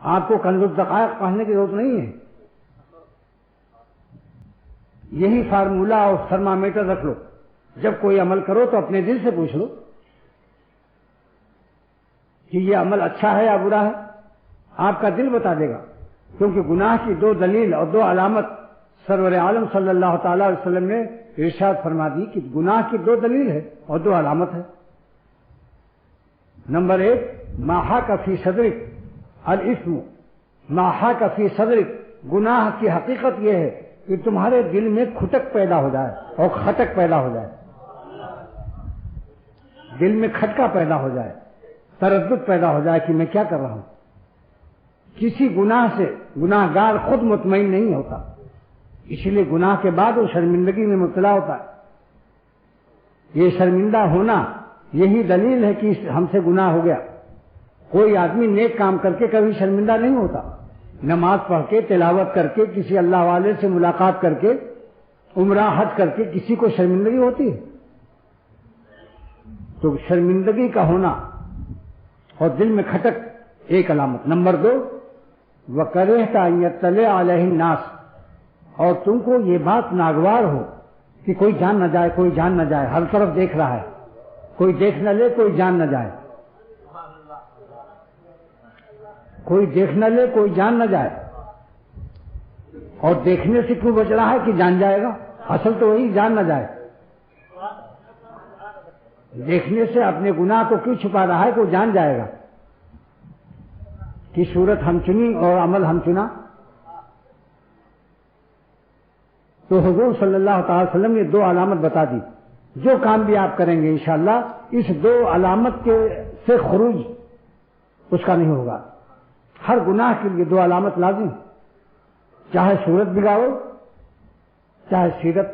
آپ کو کنز الدقائق پڑھنے کی ضرورت نہیں ہے، یہی فارمولہ اور تھرمامیٹر رکھ لو، جب کوئی عمل کرو تو اپنے دل سے پوچھ لو کہ یہ عمل اچھا ہے یا برا ہے، آپ کا دل بتا دے گا، کیونکہ گناہ کی دو دلیل اور دو علامت سرور عالم صلی اللہ تعالی علیہ وسلم نے ارشاد فرما دی کہ گناہ کی دو دلیل ہے اور دو علامت ہے۔ نمبر ایک، ما حاک فی صدرک الاسم، ما حاک فی صدرک، گناہ کی حقیقت یہ ہے کہ تمہارے دل میں کھٹک پیدا ہو جائے اور کھٹک پیدا ہو جائے، دل میں کھٹکا پیدا ہو جائے، تردد پیدا ہو جائے کہ میں کیا کر رہا ہوں۔ کسی گناہ سے گناہ گار خود مطمئن نہیں ہوتا، اسی لیے گناہ کے بعد وہ شرمندگی میں مبتلا ہوتا ہے۔ یہ شرمندہ ہونا یہی دلیل ہے کہ ہم سے گناہ ہو گیا۔ کوئی آدمی نیک کام کر کے کبھی شرمندہ نہیں ہوتا، نماز پڑھ کے، تلاوت کر کے، کسی اللہ والے سے ملاقات کر کے، عمرہ حج کر کے کسی کو شرمندگی ہوتی ہے؟ تو شرمندگی کا ہونا اور دل میں کھٹک ایک علامت۔ نمبر دو، وَكَرِهْتَ أَن يَطَّلِعَ عَلَيْهِ النَّاسُ، اور تم کو یہ بات ناگوار ہو کہ کوئی جان نہ جائے، کوئی جان نہ جائے، ہر طرف دیکھ رہا ہے، کوئی دیکھ نہ لے، کوئی جان نہ جائے، کوئی دیکھ نہ لے، کوئی جان نہ جائے۔ اور دیکھنے سے کیوں بچ رہا ہے کہ جان جائے گا؟ اصل تو وہی جان نہ جائے۔ دیکھنے سے اپنے گناہ کو کیوں چھپا رہا ہے کہ وہ جان جائے گا کہ صورت ہم چنی اور عمل ہم چنا؟ تو حضور صلی اللہ تعالی وسلم نے دو علامت بتا دی، جو کام بھی آپ کریں گے انشاءاللہ اس دو علامت کے سے خروج اس کا نہیں ہوگا۔ ہر گناہ کے لیے دو علامت لازم، چاہے صورت بگاڑو چاہے سیرت